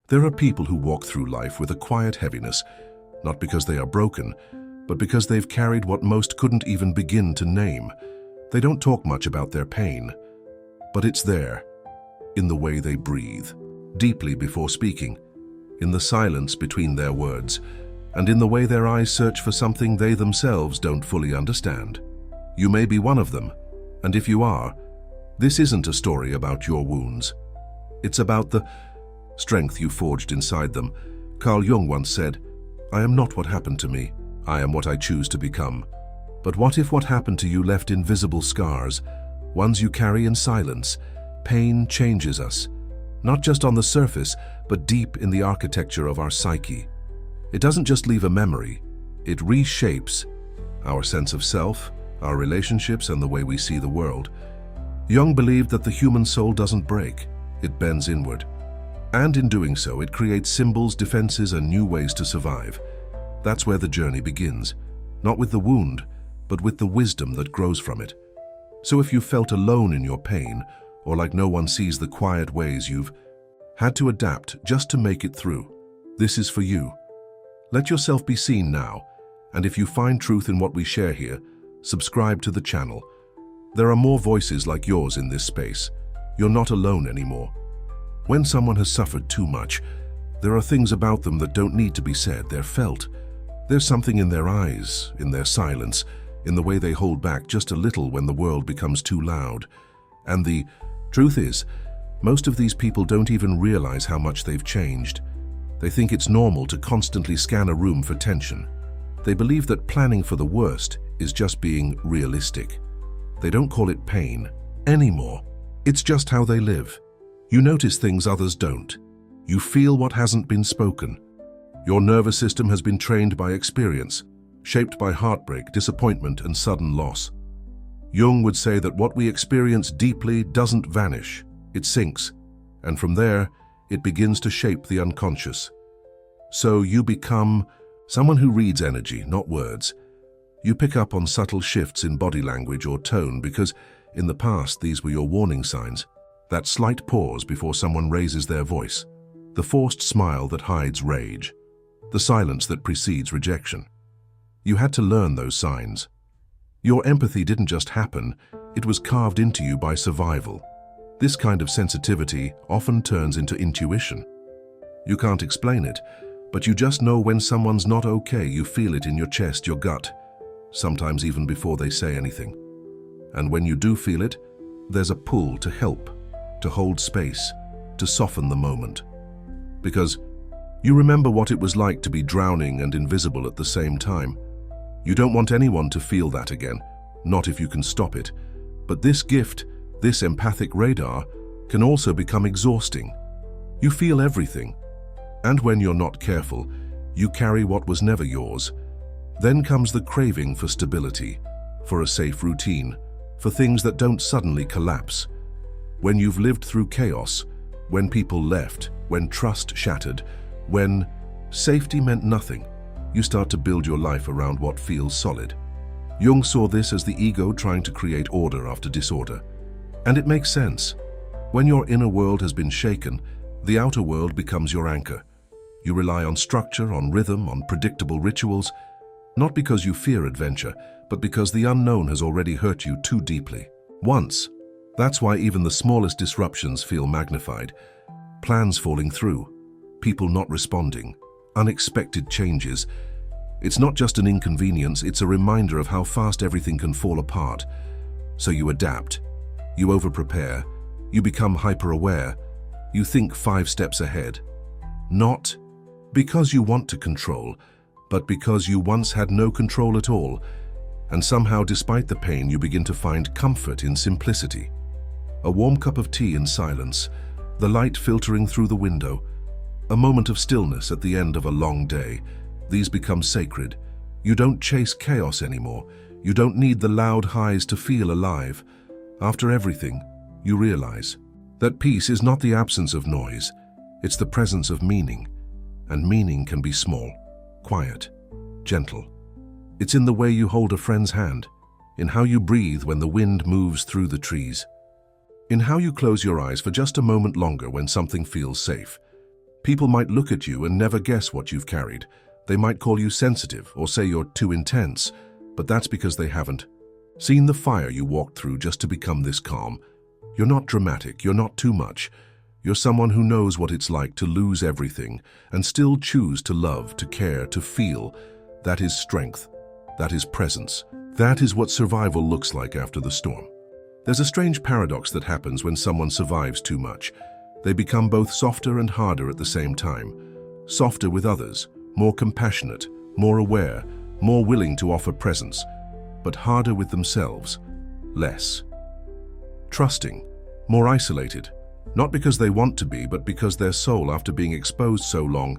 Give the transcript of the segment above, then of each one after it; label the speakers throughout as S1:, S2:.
S1: There are people who walk through life with a quiet heaviness, not because they are broken, but because they've carried what most couldn't even begin to name. They don't talk much about their pain, but it's there, in the way they breathe, deeply before speaking, in the silence between their words, and in the way their eyes search for something they themselves don't fully understand. You may be one of them, and if you are, this isn't a story about your wounds. It's about the strength you forged inside them. Carl Jung once said, "I am not what happened to me, I am what I choose to become." But what if what happened to you left invisible scars, ones you carry in silence? Pain changes us, not just on the surface, but deep in the architecture of our psyche. It doesn't just leave a memory, it reshapes our sense of self, our relationships, and the way we see the world. Jung believed that the human soul doesn't break, it bends inward. And in doing so, it creates symbols, defenses, and new ways to survive. That's where the journey begins, not with the wound, but with the wisdom that grows from it. So if you felt alone in your pain, or like no one sees the quiet ways you've had to adapt just to make it through, this is for you. Let yourself be seen now, and if you find truth in what we share here, subscribe to the channel. There are more voices like yours in this space. You're not alone anymore. When someone has suffered too much, there are things about them that don't need to be said, they're felt. There's something in their eyes, in their silence, in the way they hold back just a little when the world becomes too loud. And the truth is, most of these people don't even realize how much they've changed. They think it's normal to constantly scan a room for tension. They believe that planning for the worst is just being realistic. They don't call it pain anymore. It's just how they live. You notice things others don't. You feel what hasn't been spoken. Your nervous system has been trained by experience, shaped by heartbreak, disappointment, and sudden loss. Jung would say that what we experience deeply doesn't vanish, it sinks, and from there, it begins to shape the unconscious. So you become someone who reads energy, not words. You pick up on subtle shifts in body language or tone because, in the past, these were your warning signs. That slight pause before someone raises their voice, the forced smile that hides rage, the silence that precedes rejection. You had to learn those signs. Your empathy didn't just happen, it was carved into you by survival. This kind of sensitivity often turns into intuition. You can't explain it, but you just know when someone's not okay. You feel it in your chest, your gut, sometimes even before they say anything. And when you do feel it, there's a pull to help, to hold space, to soften the moment. Because you remember what it was like to be drowning and invisible at the same time. You don't want anyone to feel that again, not if you can stop it. But this gift, this empathic radar, can also become exhausting. You feel everything. And when you're not careful, you carry what was never yours. Then comes the craving for stability, for a safe routine, for things that don't suddenly collapse. When you've lived through chaos, when people left, when trust shattered, when safety meant nothing, you start to build your life around what feels solid. Jung saw this as the ego trying to create order after disorder. And it makes sense. When your inner world has been shaken, the outer world becomes your anchor. You rely on structure, on rhythm, on predictable rituals, not because you fear adventure, but because the unknown has already hurt you too deeply. Once. That's why even the smallest disruptions feel magnified. Plans falling through, people not responding, unexpected changes. It's not just an inconvenience, it's a reminder of how fast everything can fall apart. So you adapt, you over-prepare, you become hyper-aware, you think 5 steps ahead. Not because you want to control, but because you once had no control at all. And somehow, despite the pain, you begin to find comfort in simplicity. A warm cup of tea in silence, the light filtering through the window, a moment of stillness at the end of a long day. These become sacred. You don't chase chaos anymore. You don't need the loud highs to feel alive. After everything, you realize that peace is not the absence of noise, it's the presence of meaning. And meaning can be small, quiet, gentle. It's in the way you hold a friend's hand, in how you breathe when the wind moves through the trees, in how you close your eyes for just a moment longer when something feels safe. People might look at you and never guess what you've carried. They might call you sensitive or say you're too intense, but that's because they haven't seen the fire you walked through just to become this calm. You're not dramatic, you're not too much. You're someone who knows what it's like to lose everything and still choose to love, to care, to feel. That is strength. That is presence. That is what survival looks like after the storm. There's a strange paradox that happens when someone survives too much. They become both softer and harder at the same time. Softer with others, more compassionate, more aware, more willing to offer presence, but harder with themselves, less trusting, more isolated, not because they want to be, but because their soul, after being exposed so long,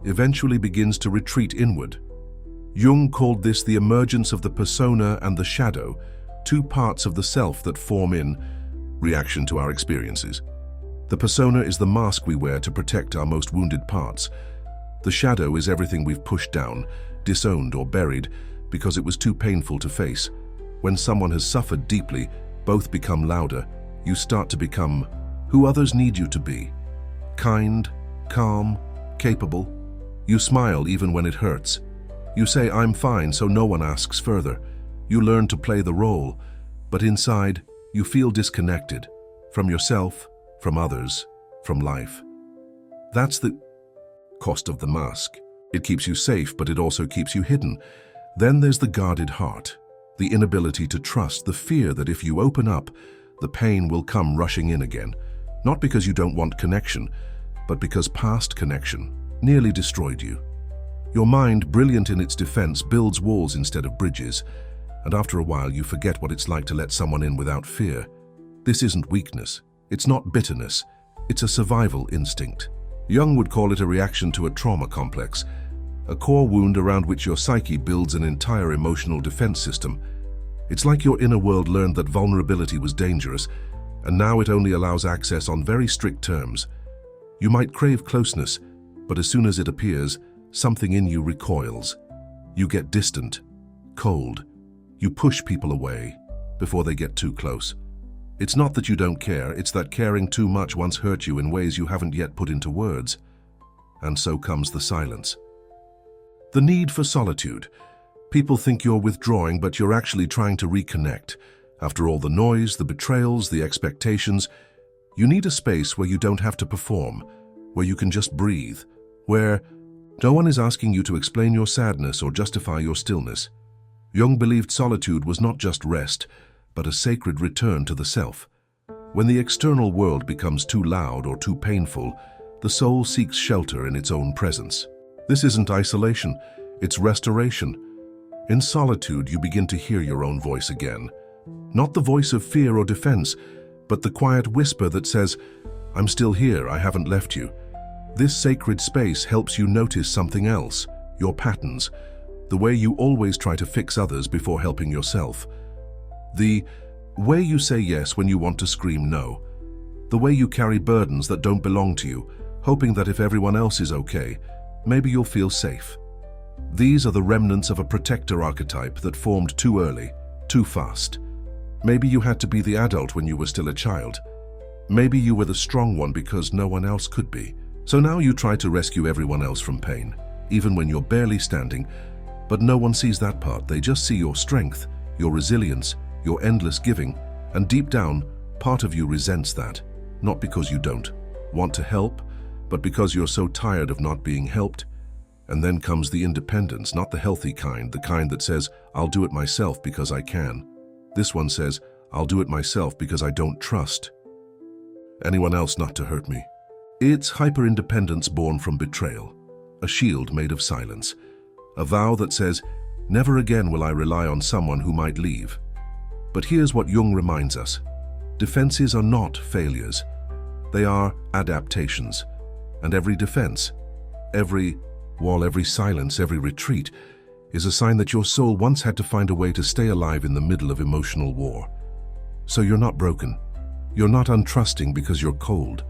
S1: eventually begins to retreat inward. Jung called this the emergence of the persona and the shadow, two parts of the self that form in reaction to our experiences. The persona is the mask we wear to protect our most wounded parts. The shadow is everything we've pushed down, disowned or buried because it was too painful to face. When someone has suffered deeply, both become louder. You start to become who others need you to be. Kind, calm, capable. You smile even when it hurts. You say, "I'm fine," so no one asks further. You learn to play the role, but inside, you feel disconnected from yourself, from others, from life. That's the cost of the mask. It keeps you safe, but it also keeps you hidden. Then there's the guarded heart, the inability to trust, the fear that if you open up, the pain will come rushing in again. Not because you don't want connection, but because past connection nearly destroyed you. Your mind, brilliant in its defense, builds walls instead of bridges, and after a while you forget what it's like to let someone in without fear. This isn't weakness. It's not bitterness. It's a survival instinct. Jung would call it a reaction to a trauma complex, a core wound around which your psyche builds an entire emotional defense system. It's like your inner world learned that vulnerability was dangerous, and now it only allows access on very strict terms. You might crave closeness, but as soon as it appears, something in you recoils. You get distant, cold. You push people away before they get too close. It's not that you don't care, it's that caring too much once hurt you in ways you haven't yet put into words. And so comes the silence. The need for solitude. People think you're withdrawing, but you're actually trying to reconnect. After all the noise, the betrayals, the expectations, you need a space where you don't have to perform, where you can just breathe, where no one is asking you to explain your sadness or justify your stillness. Jung believed solitude was not just rest, but a sacred return to the self. When the external world becomes too loud or too painful, the soul seeks shelter in its own presence. This isn't isolation, it's restoration. In solitude, you begin to hear your own voice again. Not the voice of fear or defense, but the quiet whisper that says, "I'm still here, I haven't left you." This sacred space helps you notice something else, your patterns, the way you always try to fix others before helping yourself. The way you say yes when you want to scream no. The way you carry burdens that don't belong to you, hoping that if everyone else is okay, maybe you'll feel safe. These are the remnants of a protector archetype that formed too early, too fast. Maybe you had to be the adult when you were still a child. Maybe you were the strong one because no one else could be. So now you try to rescue everyone else from pain, even when you're barely standing, but no one sees that part. They just see your strength, your resilience, your endless giving, and deep down, part of you resents that, not because you don't want to help, but because you're so tired of not being helped. And then comes the independence, not the healthy kind, the kind that says, "I'll do it myself because I can." This one says, "I'll do it myself because I don't trust anyone else not to hurt me." It's hyper-independence born from betrayal, a shield made of silence, a vow that says, "Never again will I rely on someone who might leave." But here's what Jung reminds us. Defenses are not failures. They are adaptations. And every defense, every wall, every silence, every retreat is a sign that your soul once had to find a way to stay alive in the middle of emotional war. So you're not broken. You're not untrusting because you're cold.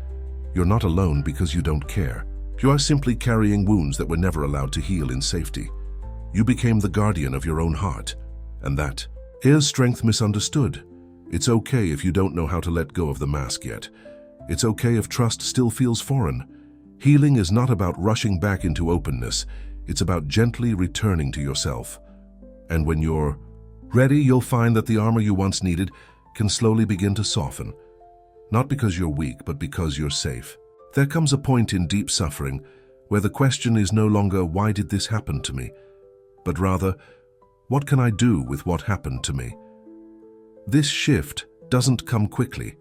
S1: You're not alone because you don't care. You are simply carrying wounds that were never allowed to heal in safety. You became the guardian of your own heart. And that is strength misunderstood. It's okay if you don't know how to let go of the mask yet. It's okay if trust still feels foreign. Healing is not about rushing back into openness. It's about gently returning to yourself. And when you're ready, you'll find that the armor you once needed can slowly begin to soften. Not because you're weak, but because you're safe. There comes a point in deep suffering where the question is no longer, why did this happen to me? But rather, what can I do with what happened to me? This shift doesn't come quickly.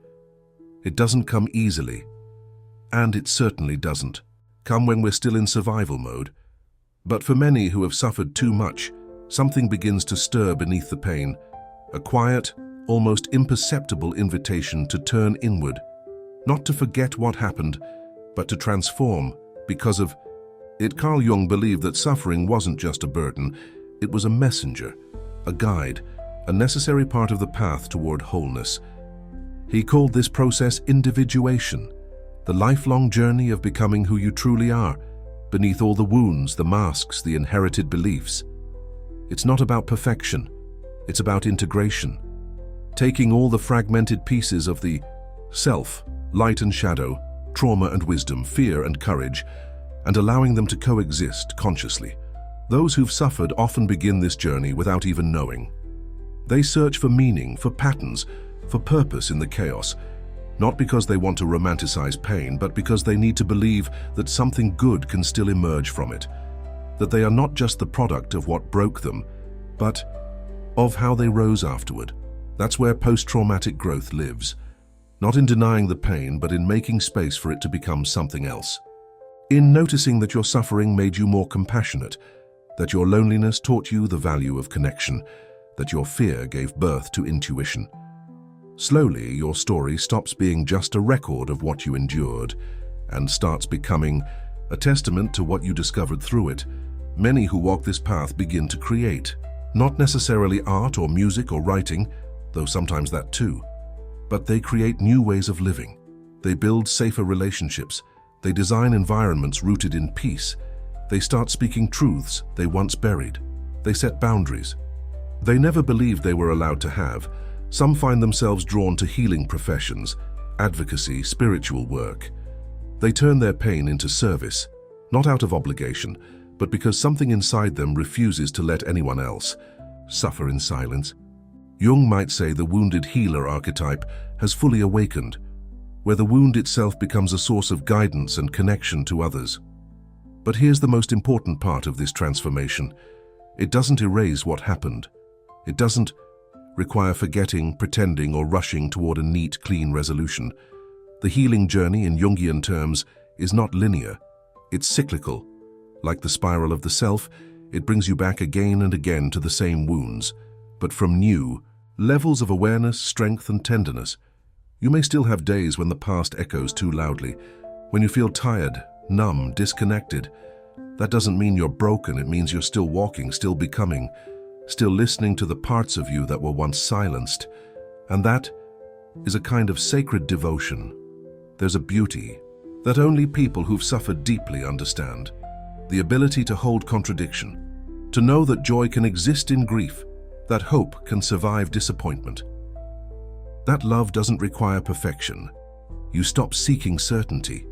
S1: It doesn't come easily. And it certainly doesn't come when we're still in survival mode. But for many who have suffered too much, something begins to stir beneath the pain, a quiet, almost imperceptible invitation to turn inward, not to forget what happened, but to transform because of it. Carl Jung believed that suffering wasn't just a burden, it was a messenger, a guide, a necessary part of the path toward wholeness. He called this process individuation, the lifelong journey of becoming who you truly are, beneath all the wounds, the masks, the inherited beliefs. It's not about perfection, it's about integration. Taking all the fragmented pieces of the self, light and shadow, trauma and wisdom, fear and courage, and allowing them to coexist consciously. Those who've suffered often begin this journey without even knowing. They search for meaning, for patterns, for purpose in the chaos, not because they want to romanticize pain, but because they need to believe that something good can still emerge from it, that they are not just the product of what broke them, but of how they rose afterward. That's where post-traumatic growth lives, not in denying the pain, but in making space for it to become something else. In noticing that your suffering made you more compassionate, that your loneliness taught you the value of connection, that your fear gave birth to intuition. Slowly, your story stops being just a record of what you endured and starts becoming a testament to what you discovered through it. Many who walk this path begin to create, not necessarily art or music or writing, though sometimes that too, but they create new ways of living. They build safer relationships. They design environments rooted in peace. They start speaking truths they once buried. They set boundaries they never believed they were allowed to have. Some find themselves drawn to healing professions, advocacy, spiritual work. They turn their pain into service, not out of obligation, but because something inside them refuses to let anyone else suffer in silence. Jung might say the wounded healer archetype has fully awakened, where the wound itself becomes a source of guidance and connection to others. But here's the most important part of this transformation. It doesn't erase what happened. It doesn't require forgetting, pretending, or rushing toward a neat, clean resolution. The healing journey, in Jungian terms, is not linear. It's cyclical. Like the spiral of the self, it brings you back again and again to the same wounds, but from new levels of awareness, strength, and tenderness. You may still have days when the past echoes too loudly, when you feel tired, numb, disconnected. That doesn't mean you're broken. It means you're still walking, still becoming, still listening to the parts of you that were once silenced. And that is a kind of sacred devotion. There's a beauty that only people who've suffered deeply understand. The ability to hold contradiction, to know that joy can exist in grief, that hope can survive disappointment. That love doesn't require perfection. You stop seeking certainty,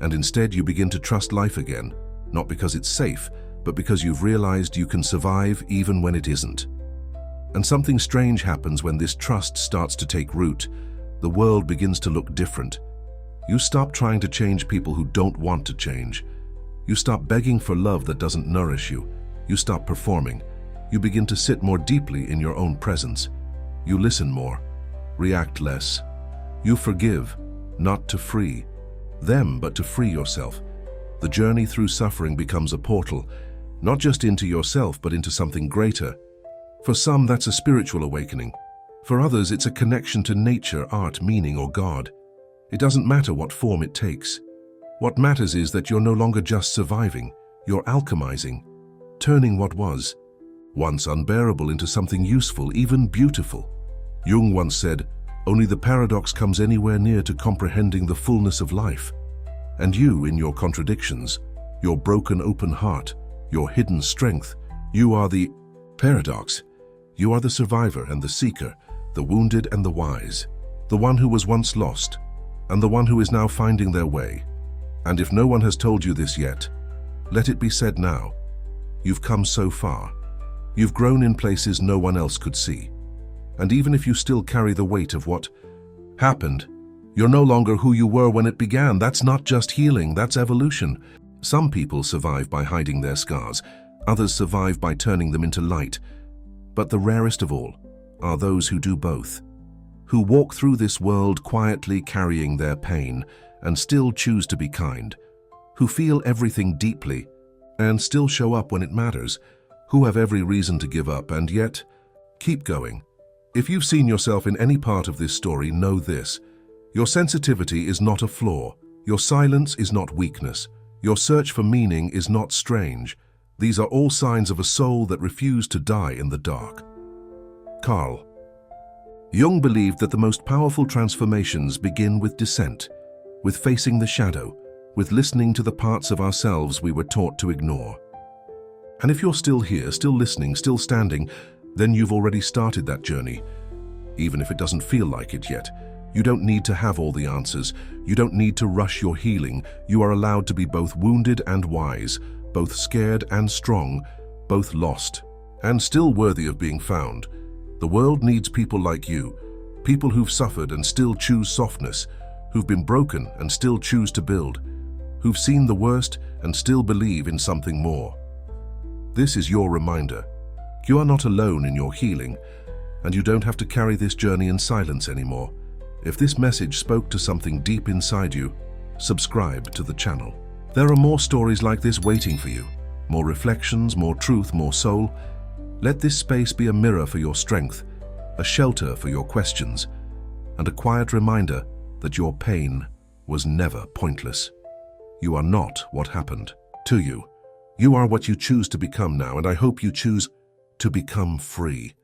S1: and instead you begin to trust life again, not because it's safe, but because you've realized you can survive even when it isn't. And something strange happens when this trust starts to take root. The world begins to look different. You stop trying to change people who don't want to change. You stop begging for love that doesn't nourish you. You stop performing. You begin to sit more deeply in your own presence. You listen more, react less. You forgive, not to free them, but to free yourself. The journey through suffering becomes a portal, not just into yourself, but into something greater. For some, that's a spiritual awakening. For others, it's a connection to nature, art, meaning, or God. It doesn't matter what form it takes. What matters is that you're no longer just surviving, you're alchemizing, turning what was once unbearable into something useful, even beautiful. Jung once said, "Only the paradox comes anywhere near to comprehending the fullness of life." And you, in your contradictions, your broken open heart, your hidden strength, you are the paradox. You are the survivor and the seeker, the wounded and the wise, the one who was once lost, and the one who is now finding their way. And if no one has told you this yet, let it be said now. You've come so far. You've grown in places no one else could see. And even if you still carry the weight of what happened, you're no longer who you were when it began. That's not just healing, that's evolution. Some people survive by hiding their scars. Others survive by turning them into light. But the rarest of all are those who do both, who walk through this world quietly carrying their pain and still choose to be kind, who feel everything deeply and still show up when it matters, who have every reason to give up and yet keep going. If you've seen yourself in any part of this story, know this. Your sensitivity is not a flaw. Your silence is not weakness. Your search for meaning is not strange. These are all signs of a soul that refused to die in the dark. Carl Jung believed that the most powerful transformations begin with descent, with facing the shadow, with listening to the parts of ourselves we were taught to ignore. And if you're still here, still listening, still standing, then you've already started that journey. Even if it doesn't feel like it yet, you don't need to have all the answers. You don't need to rush your healing. You are allowed to be both wounded and wise, both scared and strong, both lost and still worthy of being found. The world needs people like you, people who've suffered and still choose softness, who've been broken and still choose to build, who've seen the worst and still believe in something more. This is your reminder. You are not alone in your healing, and you don't have to carry this journey in silence anymore. If this message spoke to something deep inside you, subscribe to the channel. There are more stories like this waiting for you. More reflections, more truth, more soul. Let this space be a mirror for your strength, a shelter for your questions, and a quiet reminder that your pain was never pointless. You are not what happened to you. You are what you choose to become now, and I hope you choose to become free.